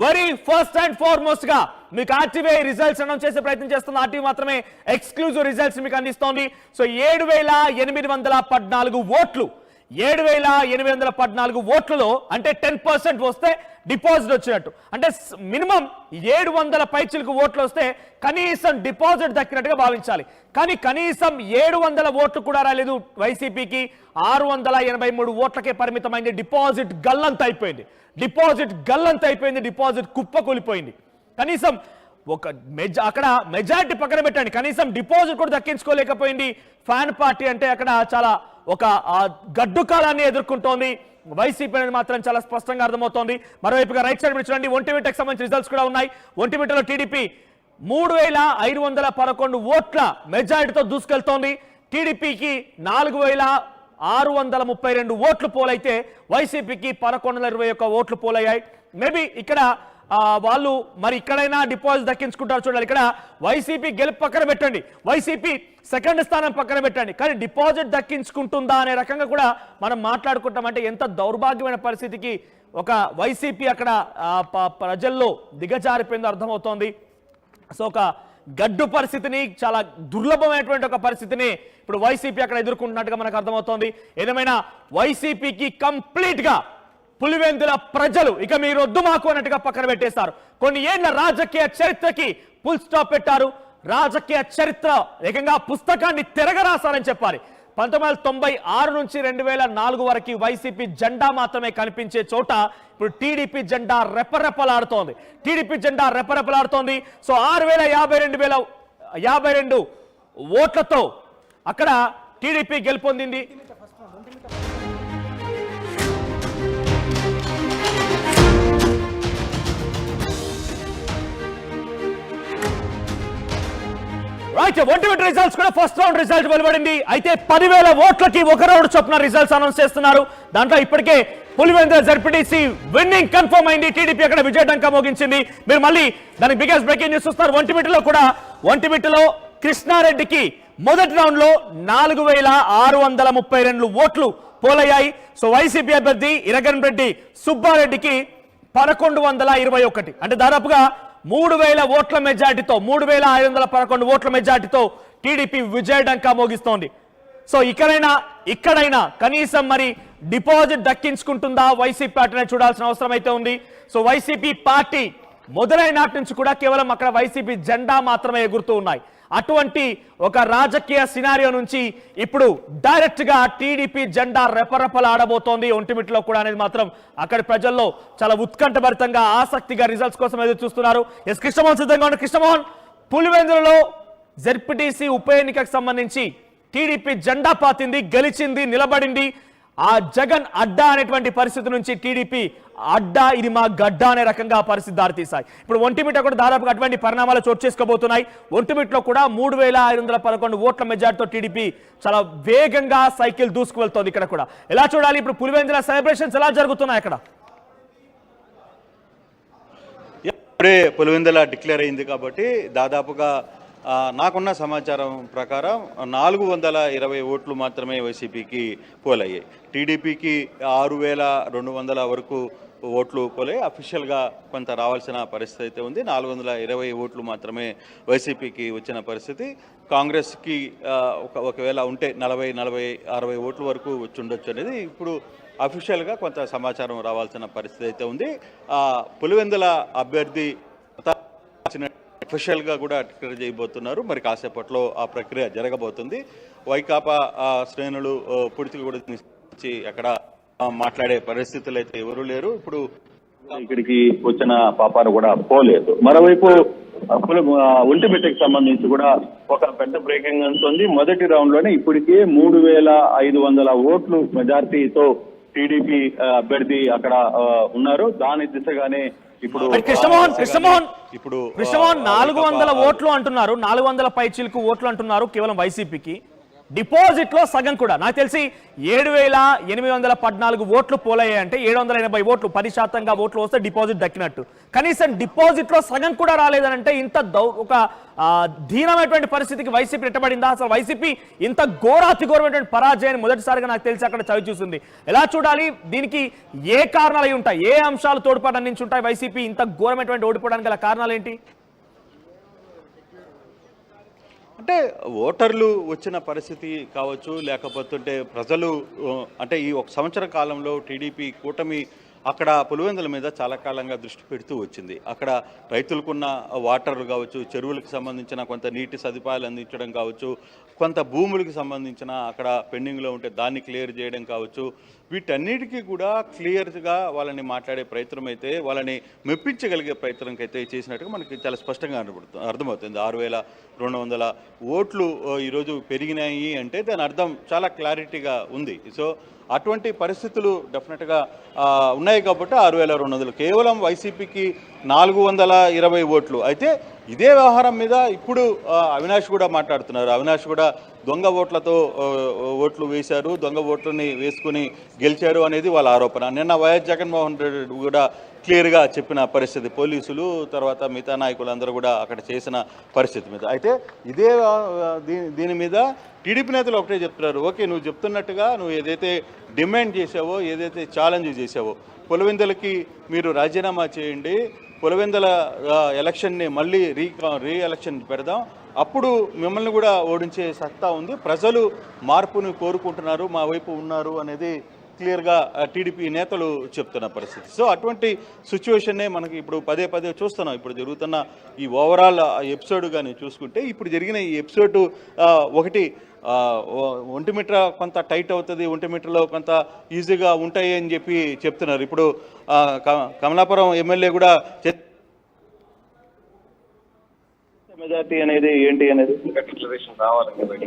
Very first and foremost గా మీకు RTV results announce చేసే ప్రయత్నం చేస్తున్న ఆర్టీవీ మాత్రమే ఎక్స్క్లూజివ్ రిజల్ట్స్ మీకు అందిస్తోంది. సో 7,814 ఓట్లు 7,814 ఓట్లలో అంటే 10% వస్తే డిపాజిట్ వచ్చినట్టు, అంటే మినిమం 700 పైచిలకు ఓట్లు వస్తే కనీసం డిపాజిట్ దక్కినట్టుగా భావించాలి. కానీ కనీసం 700 ఓట్లు కూడా రాలేదు. వైసీపీకి 683 ఓట్లకే పరిమితమైంది. డిపాజిట్ గల్లంత అయిపోయింది. డిపాజిట్ కుప్పకూలిపోయింది. కనీసం ఒక అక్కడ మెజారిటీ పక్కన పెట్టండి, కనీసం డిపాజిట్ కూడా దక్కించుకోలేకపోయింది ఫ్యాన్ పార్టీ. అంటే అక్కడ చాలా ఒక గడ్డు కాలాన్ని ఎదుర్కొంటోంది వైసీపీ అనేది మాత్రం చాలా స్పష్టంగా అర్థమవుతోంది. మరోవైపుగా రైట్ సైడ్ చూడండి, ఒంటిమిట్టకు సంబంధించిన రిజల్ట్స్ కూడా ఉన్నాయి. ఒంటిమిట్టలో టీడీపీ 3,511 ఓట్ల మెజారిటీతో దూసుకెళ్తోంది. టీడీపీకి 4,632 ఓట్లు పోలైతే వైసీపీకి 1,121 ఓట్లు పోలయ్యాయి. మేబీ ఇక్కడ వాళ్ళు మరి ఇక్కడైనా డిపాజిట్ దక్కించుకుంటారు చూడాలి. ఇక్కడ వైసీపీ గెలుపు పక్కన పెట్టండి, వైసీపీ సెకండ్ స్థానం పక్కన పెట్టండి, కానీ డిపాజిట్ దక్కించుకుంటుందా అనే రకంగా కూడా మనం మాట్లాడుకుంటామంటే ఎంత దౌర్భాగ్యమైన పరిస్థితికి ఒక వైసీపీ అక్కడ ప్రజల్లో దిగజారిపోయిందో అర్థమవుతోంది. సో ఒక గడ్డు పరిస్థితిని, చాలా దుర్లభమైనటువంటి ఒక పరిస్థితిని ఇప్పుడు వైసీపీ అక్కడ ఎదుర్కొంటున్నట్టుగా మనకు అర్థమవుతోంది. ఏదేమైనా వైసీపీకి కంప్లీట్ గా పులివెందుల ప్రజలు ఇక మీరు వద్దు మాకు అన్నట్టుగా పక్కన పెట్టేశారు. కొన్ని ఏళ్ల రాజకీయ చరిత్రకి ఫుల్ స్టాప్ పెట్టారు. రాజకీయ చరిత్ర ఏకంగా పుస్తకాన్ని తిరగరాశారని చెప్పాలి. 1996 నుంచి 2004 వరకు వైసీపీ జెండా మాత్రమే కనిపించే చోట ఇప్పుడు టీడీపీ జెండా రెపరెపలాడుతోంది. సో 6,052 ఓట్లతో అక్కడ టీడీపీ గెలుపొందింది. ఒంటిమిట్ట రిజల్ట్స్ కూడా ఫస్ట్ రౌండ్ రిజల్ట్ వెలువడింది. అయితే 10,000 ఓట్లకి ఒక రౌండ్ చొప్పున రిజల్ట్స్ అనౌన్స్ చేస్తున్నారు. దాంట్లో ఇప్పటికే పులివెందుల జెడ్పీటీసీ విన్నింగ్ కన్ఫర్మ్ అయింది. టీడీపీ అక్కడ విజయడంకా మోగించింది. మీరు మళ్ళీ దానికి బిగ్గెస్ట్ బ్రేకింగ్ న్యూస్ చూస్తున్నారు. ఒంటిమిట్టలో కృష్ణారెడ్డికి మొదటి రౌండ్ లో 4,632 ఓట్లు పోలయ్యాయి. సో వైసీపీ అభ్యర్థి ఇరగన్ రెడ్డి సుబ్బారెడ్డికి 1,121, అంటే దాదాపుగా 3,000 ఓట్ల మెజార్టీతో 3,511 ఓట్ల మెజార్టీతో టీడీపీ విజయడంకా మోగిస్తోంది. సో ఇక్కడైనా కనీసం మరి డిపాజిట్ దక్కించుకుంటుందా వైసీపీ పార్టీ చూడాల్సిన అవసరం అయితే ఉంది. సో వైసీపీ పార్టీ మొదలైన నాటి నుంచి కూడా కేవలం అక్కడ వైసీపీ జెండా మాత్రమే ఎగురుతూ ఉన్నాయి. అటువంటి ఒక రాజకీయ సినారియో నుంచి ఇప్పుడు డైరెక్ట్ గా టీడీపీ జెండా రెపరెపలాడబోతోంది ఒంటిమిట్టలో కూడా అనేది మాత్రం అక్కడి ప్రజల్లో చాలా ఉత్కంఠభరితంగా ఆసక్తిగా రిజల్ట్స్ కోసం ఎదురు చూస్తున్నారు. ఎస్ కృష్ణమోహన్ సిద్ధంగా ఉన్న కృష్ణమోహన్, పులివెందులలో జెడ్పీటీసీ ఉప ఎన్నికకు సంబంధించి టీడీపీ జెండా పాతింది, గెలిచింది, నిలబడింది. ఆ జగన్ అడ్డా అనేటువంటి పరిస్థితి నుంచి టీడీపీ అడ్డా ఇది మా గడ్డ అనే రకంగా పరిస్థితి దారితీశాయి. ఇప్పుడు ఒంటిమిట్ట కూడా దాదాపుగా అటువంటి పరిణామాలు చోటు చేసుకోబోతున్నాయి. ఒంటిమిట్టలో కూడా 3,511 ఓట్ల మెజార్టీతో టీడీపీ చాలా వేగంగా సైకిల్ దూసుకు వెళ్తోంది. ఇక్కడ కూడా ఎలా చూడాలి? ఇప్పుడు పులివెందుల సెలబ్రేషన్స్ ఎలా జరుగుతున్నాయి అక్కడ? ఇప్పుడే పులివెందుల డిక్లేర్ అయింది కాబట్టి దాదాపుగా నాకున్న సమాచారం ప్రకారం 420 ఓట్లు మాత్రమే వైసీపీకి పోలయ్యాయి. టీడీపీకి 6,200 వరకు ఓట్లు పోలయ్యాయి. అఫీషియల్గా కొంత రావాల్సిన పరిస్థితి అయితే ఉంది. 420 ఓట్లు మాత్రమే వైసీపీకి వచ్చిన పరిస్థితి. కాంగ్రెస్కి ఒకవేళ ఉంటే 40-60 ఓట్ల వరకు వచ్చి ఉండొచ్చు అనేది ఇప్పుడు అఫీషియల్గా కొంత సమాచారం రావాల్సిన పరిస్థితి అయితే ఉంది. పులివెందుల అభ్యర్థి అఫీషియల్గా కూడా డిక్లేర్ చేయబోతున్నారు. మరి కాసేపట్లో ఆ ప్రక్రియ జరగబోతుంది. వైకాపా శ్రేణులు పూర్తిగా కూడా అక్కడ మాట్లాడే పరిస్థితులు అయితే ఎవరూ లేరు. ఇప్పుడు ఇక్కడికి వచ్చిన పాపాలు కూడా పోలేదు. మరోవైపు ఒంటిమిట్టకి సంబంధించి కూడా ఒక పెద్ద బ్రేకింగ్ ఉంటుంది. మొదటి రౌండ్ లోనే ఇప్పటికే 3,500 ఓట్లు మెజార్టీతో టీడీపీ అభ్యర్థి అక్కడ ఉన్నారు. దాని దిశగానే ఇప్పుడు కృష్ణమోహన్ 400 ఓట్లు అంటున్నారు, 400 పైచీలకు ఓట్లు అంటున్నారు కేవలం వైసీపీకి. డిపాజిట్ లో సగం కూడా నాకు తెలిసి 7,814 ఓట్లు పోలయ్యాయి అంటే 780 ఓట్లు 10% ఓట్లు వస్తే డిపాజిట్ దక్కినట్టు. కనీసం డిపాజిట్ లో సగం కూడా రాలేదనంటే ఇంత ఒక దీనమైనటువంటి పరిస్థితికి వైసీపీ నెట్టబడిందా? అసలు వైసీపీ ఇంత ఘోరాతిఘోరమైనటువంటి పరాజయాన్ని మొదటిసారిగా నాకు తెలిసి అక్కడ చవి చూసింది. ఎలా చూడాలి? దీనికి ఏ కారణాలు అయి ఉంటాయి? ఏ అంశాలు తోడ్పాటు అందించి ఉంటాయి వైసీపీ ఇంత ఘోరమైనటువంటి ఓడిపోవడానికి గల కారణాలు ఏంటి? అంటే ఓటర్లు వచ్చిన పరిస్థితి కావచ్చు, లేకపోతుంటే ప్రజలు అంటే ఈ ఒక సంవత్సర కాలంలో టీడీపీ కూటమి అక్కడ పులివెందుల మీద చాలా కాలంగా దృష్టి పెడుతూ వచ్చింది. అక్కడ రైతులకున్న వాటర్లు కావచ్చు, చెరువులకు సంబంధించిన కొంత నీటి సదుపాయాలు అందించడం కావచ్చు, కొంత భూములకు సంబంధించిన అక్కడ పెండింగ్లో ఉంటే దాన్ని క్లియర్ చేయడం కావచ్చు, వీటన్నిటికీ కూడా క్లియర్గా వాళ్ళని మాట్లాడే ప్రయత్నం అయితే, వాళ్ళని మెప్పించగలిగే ప్రయత్నం అయితే చేసినట్టుగా మనకి చాలా స్పష్టంగా అర్థమవుతుంది. 6,200 ఓట్లు ఈరోజు పెరిగినాయి అంటే దాని అర్థం చాలా క్లారిటీగా ఉంది. సో అటువంటి పరిస్థితులు డెఫినెట్గా ఉన్నాయి కాబట్టి 6,200 కేవలం వైసీపీకి 420 ఓట్లు. అయితే ఇదే వ్యవహారం మీద ఇప్పుడు అవినాష్ కూడా మాట్లాడుతున్నారు. అవినాష్ కూడా దొంగ ఓట్లతో ఓట్లు వేశారు, దొంగ ఓట్లని వేసుకుని గెలిచారు అనేది వాళ్ళ ఆరోపణ. నిన్న వైఎస్ జగన్మోహన్ రెడ్డి కూడా క్లియర్గా చెప్పిన పరిస్థితి, పోలీసులు తర్వాత మిగతా నాయకులందరూ కూడా అక్కడ చేసిన పరిస్థితి మీద. అయితే ఇదే దీని మీద టీడీపీ నేతలు ఒకటే చెప్తున్నారు, ఓకే నువ్వు చెప్తున్నట్టుగా నువ్వు ఏదైతే డిమాండ్ చేసావో, ఏదైతే ఛాలెంజ్ చేసావో, పులివెందులకి మీరు రాజీనామా చేయండి, పులివెందుల ఎలక్షన్ని మళ్ళీ రీ ఎలక్షన్ పెడదాం, అప్పుడు మిమ్మల్ని కూడా ఓడించే సత్తా ఉంది, ప్రజలు మార్పుని కోరుకుంటున్నారు, మా వైపు ఉన్నారు అనేది క్లియర్గా టీడీపీ నేతలు చెప్తున్న పరిస్థితి. సో అటువంటి సిచ్యువేషన్నే మనకి ఇప్పుడు పదే పదే చూస్తున్నాం. ఇప్పుడు జరుగుతున్న ఈ ఓవరాల్ ఎపిసోడ్ కానీ చూసుకుంటే, ఇప్పుడు జరిగిన ఈ ఎపిసోడ్ ఒకటి ఒంటిమిట్ర కొంత టైట్ అవుతుంది, ఒంటిమిట్రలో కొంత ఈజీగా ఉంటాయి అని చెప్పి చెప్తున్నారు. ఇప్పుడు కమలాపురం ఎమ్మెల్యే కూడా మెజార్టీ అనేది ఏంటి అనేది డిక్లరేషన్ రావాలండి బయటకి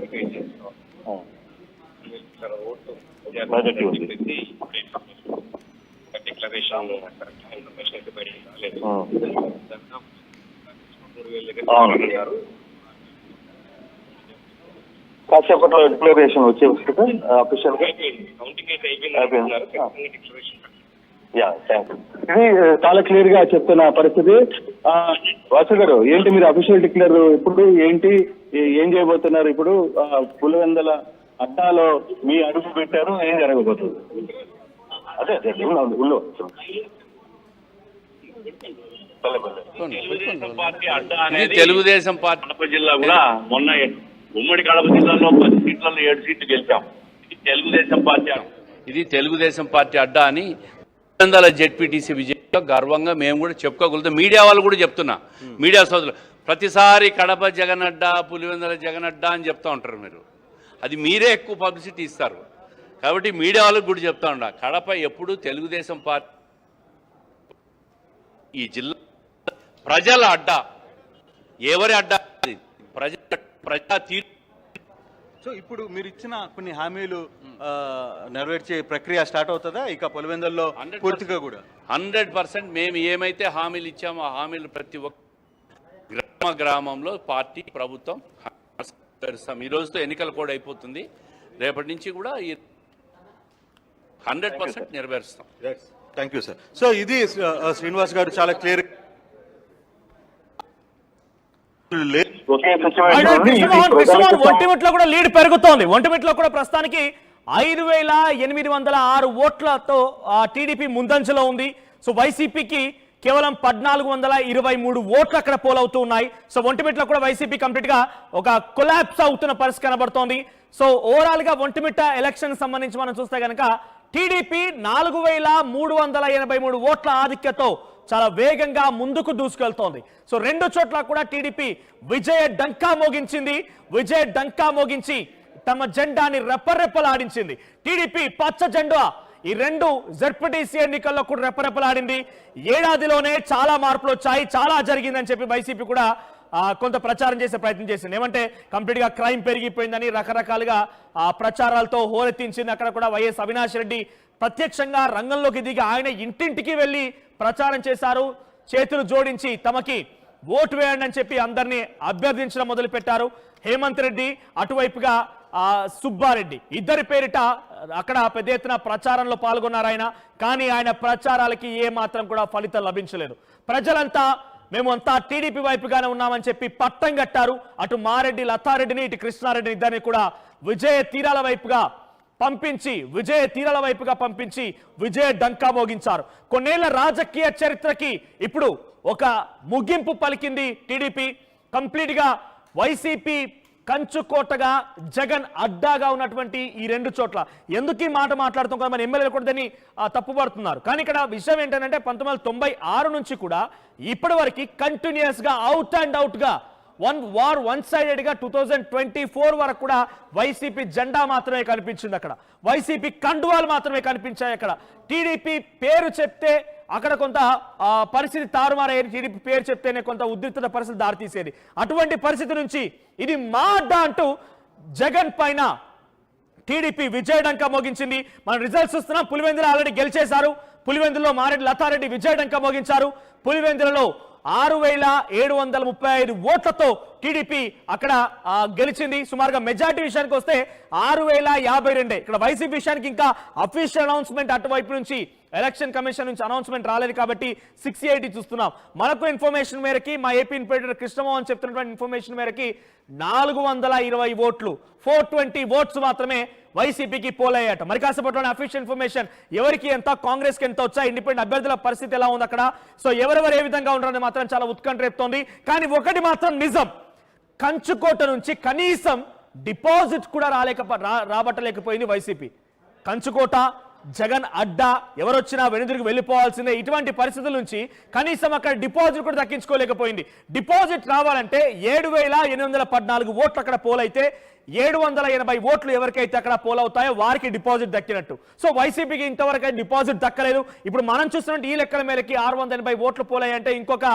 డిక్లరేషన్ కరెక్ట్ ఇన్ఫర్మేషన్ అయితే బయటకి రాలేదు. కాసేపట్లో డిక్లరేషన్ వచ్చే వస్తుంది అఫీషియల్ గా. ఇది చాలా క్లియర్ గా చెప్తున్న పరిస్థితి. వాసు గారు ఏంటి మీరు అఫీషియల్ డిక్లేర్ ఇప్పుడు ఏంటి, ఏం చేయబోతున్నారు? ఇప్పుడు పులివెందుల అడ్డాలో మీ అడుగు పెట్టారు, ఏం జరగబోతుంది? అదే ఉల్లో తెలుగుదేశం పార్టీ కడప జిల్లా కూడా మొన్న ఉమ్మడి కడప జిల్లాలో 10 సీట్లలో 7 సీట్లు గెలిచాం. ఇది తెలుగుదేశం పార్టీ అడ్డా అని పులివెందుల జెడ్పీటీసీ విజయంలో గర్వంగా మేము కూడా చెప్పుకోగలుగుతాం. మీడియా వాళ్ళు కూడా చెప్తున్నా, మీడియా సోదరులు ప్రతిసారి కడప జగన్ అడ్డా, పులివెందుల జగన్ అడ్డా అని చెప్తా ఉంటారు. మీరు అది మీరే ఎక్కువ పబ్లిసిటీ ఇస్తారు కాబట్టి మీడియా వాళ్ళకి కూడా చెప్తా ఉండ, కడప ఎప్పుడు తెలుగుదేశం పార్టీ ఈ జిల్లా ప్రజల అడ్డా. ఎవరి అడ్డా? ప్రజా తీర్పు. సో ఇప్పుడు మీరు ఇచ్చిన కొన్ని హామీలు నెరవేర్చే ప్రక్రియ స్టార్ట్ అవుతుందా ఇక పులివెందుల్లో పూర్తిగా కూడా? 100% మేము ఏమైతే హామీలు ఇచ్చామో ఆ హామీలు ప్రతి ఒక్క గ్రామంలో పార్టీ ప్రభుత్వం ఈ రోజుతో ఎన్నికలు కూడా అయిపోతుంది, రేపటి నుంచి కూడా 100% నెరవేరుస్తాం. Thank you sir. సో ఇది శ్రీనివాస్ గారు చాలా క్లియర్ ఒంటిమిట్లో కూడా లీడ్ పెరుగుతోంది. ఒంటిమిట్లో కూడా ప్రస్తుతానికి 5,806 ఓట్లతో టీడీపీ ముందంజలో ఉంది. సో వైసీపీకి కేవలం 1,423 ఓట్లు అక్కడ పోలవుతూ ఉన్నాయి. సో ఒంటిమిట్లో కూడా వైసీపీ కంప్లీట్ గా ఒక కొలాప్స్ అవుతున్న పరిస్థితి కనబడుతోంది. సో ఓవరాల్ గా ఒంటిమిట్ట ఎలక్షన్ సంబంధించి మనం చూస్తే కనుక టీడీపీ 4,383 ఓట్ల ఆధిక్యతతో చాలా వేగంగా ముందుకు దూసుకెళ్తోంది. సో రెండు చోట్ల కూడా టీడీపీ విజయ డంకా మోగించింది. విజయ డంకా మోగించి తమ జెండాని రెప్పరెప్పలాడించింది. టీడీపీ పచ్చ జెండా ఈ రెండు జెడ్పీటీసీ ఎన్నికల్లో కూడా రెప్పరెప్పలాడింది. ఏడాదిలోనే చాలా మార్పులు వచ్చాయి, చాలా జరిగిందని చెప్పి వైసీపీ కూడా కొంత ప్రచారం చేసే ప్రయత్నం చేసింది. ఏమంటే కంప్లీట్ గా క్రైమ్ పెరిగిపోయిందని రకరకాలుగా ప్రచారాలతో హోరెత్తించింది. అక్కడ కూడా వైఎస్ అవినాష్ రెడ్డి ప్రత్యక్షంగా రంగంలోకి దిగి ఆయన ఇంటింటికి వెళ్లి ప్రచారం చేశారు. చేతులు జోడించి తమకి ఓటు వేయండి అని చెప్పి అందరినీ అభ్యర్థించడం మొదలుపెట్టారు. హేమంత్ రెడ్డి అటువైపుగా సుబ్బారెడ్డి ఇద్దరి పేరిట అక్కడ పెద్ద ఎత్తున ప్రచారంలో పాల్గొన్నారు ఆయన. కానీ ఆయన ప్రచారాలకి ఏ మాత్రం కూడా ఫలితం లభించలేదు. ప్రజలంతా మేమంతా టీడీపీ వైపుగానే ఉన్నామని చెప్పి పట్టం కట్టారు. అటు మారెడ్డి లతారెడ్డిని ఇటు కృష్ణారెడ్డిని ఇద్దరిని కూడా విజయ తీరాల వైపుగా పంపించి విజయ డంకా మోగించారు. కొన్నేళ్ల రాజకీయ చరిత్రకి ఇప్పుడు ఒక ముగింపు పలికింది టీడీపీ. కంప్లీట్ గా వైసీపీ కంచుకోటగా, జగన్ అడ్డాగా ఉన్నటువంటి ఈ రెండు చోట్ల ఎందుకు ఈ మాట మాట్లాడుతాం కదా, మన ఎమ్మెల్యేలు కూడా దాన్ని తప్పుపడుతున్నారు. కానీ ఇక్కడ విషయం ఏంటంటే 1996 నుంచి కూడా ఇప్పటి వరకు కంటిన్యూస్ గా అవుట్ అండ్ అవుట్ గా వన్ సైడెడ్ గా 2024 వరకు కూడా వైసీపీ జెండా మాత్రమే కనిపించింది. అక్కడ వైసీపీ కండువాలు మాత్రమే కనిపించాయి. అక్కడ టీడీపీ పేరు చెప్తే అక్కడ కొంత పరిస్థితి తారుమారయ్యేది. టీడీపీ పేరు చెప్తేనే కొంత ఉద్రిక్తత పరిస్థితి దారితీసేది. అటువంటి పరిస్థితి నుంచి ఇది మా అడ్డా అంటూ జగన్ పైన టీడీపీ విజయడంక మోగించింది. మనం రిజల్ట్స్ చూస్తున్నాం. పులివెందుల ఆల్రెడీ గెలిచేశారు. పులివెందులో మారెడ్డి లతారెడ్డి విజయడంక మోగించారు. పులివెందులలో 6,735 ఓట్లతో టీడీపీ అక్కడ గెలిచింది. సుమారుగా మెజార్టీ విషయానికి వస్తే 6,052. ఇక్కడ వైసీపీ విషయానికి ఇంకా అఫీషియల్ అనౌన్స్మెంట్ అటువైపు నుంచి ఎలక్షన్ కమిషన్ నుంచి అనౌన్స్మెంట్ రాలేదు కాబట్టి 680 చూస్తున్నాం. మనకు ఇన్ఫర్మేషన్ మేరకి మా ఏపీ ఇన్స్పెక్టర్ కృష్ణమోహన్ చెప్తున్నటువంటి ఇన్ఫర్మేషన్ మేరకి 420 ఓట్లు 420 ఓట్స్ మాత్రమే వైసీపీకి పోలయ్యాట. మరి కాసేపట్లోనే అఫీషియల్ ఇన్ఫర్మేషన్ ఎవరికి ఎంత, కాంగ్రెస్ కి ఎంత వచ్చా, ఇండిపెండెంట్ అభ్యర్థుల పరిస్థితి ఎలా ఉంది అక్కడ, సో ఎవరెవరు ఏ విధంగా ఉంటారని మాత్రం చాలా ఉత్కంఠ రేపుతోంది. కానీ ఒకటి మాత్రం నిజం, కంచుకోట నుంచి కనీసం డిపాజిట్ కూడా రాబట్టలేకపోయింది వైసీపీ. కంచుకోట, జగన్ అడ్డా, ఎవరొచ్చినా వెనుదిరిగి వెళ్ళిపోవాల్సిందే. ఇటువంటి పరిస్థితుల నుంచి కనీసం అక్కడ డిపాజిట్ కూడా దక్కించుకోలేకపోయింది. డిపాజిట్ రావాలంటే 7,814 ఓట్లు అక్కడ పోలైతే 780 ఓట్లు ఎవరికైతే అక్కడ పోలవుతాయో వారికి డిపాజిట్ దక్కినట్టు. సో వైసీపీకి ఇంతవరకు డిపాజిట్ దక్కలేదు. ఇప్పుడు మనం చూస్తున్నట్టు ఈ లెక్కల మేరకి 680 ఓట్లు పోలాయంటే ఇంకొక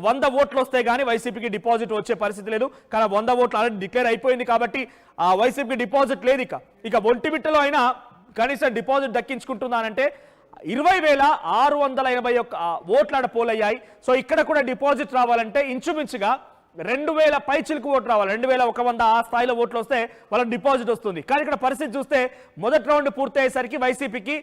100 ఓట్లు వస్తే గానీ వైసీపీకి డిపాజిట్ వచ్చే పరిస్థితి లేదు. కానీ 100 ఓట్లు ఆల్రెడీ డిక్లేర్ అయిపోయింది కాబట్టి ఆ వైసీపీకి డిపాజిట్ లేదు. ఇక ఒంటిమిట్టలో అయినా కనీసం డిపాజిట్ దక్కించుకుంటున్నానంటే 20,681 ఓట్లు ఆడ పోలయ్యాయి. సో ఇక్కడ కూడా డిపాజిట్ రావాలంటే ఇంచుమించుగా 2,000 పైచిలకు ఓట్లు రావాలి. 2,100 ఆ స్థాయిలో ఓట్లు వస్తే వాళ్ళకి డిపాజిట్ వస్తుంది. కానీ ఇక్కడ పరిస్థితి చూస్తే మొదటి రౌండ్ పూర్తి అయ్యేసరికి వైసీపీకి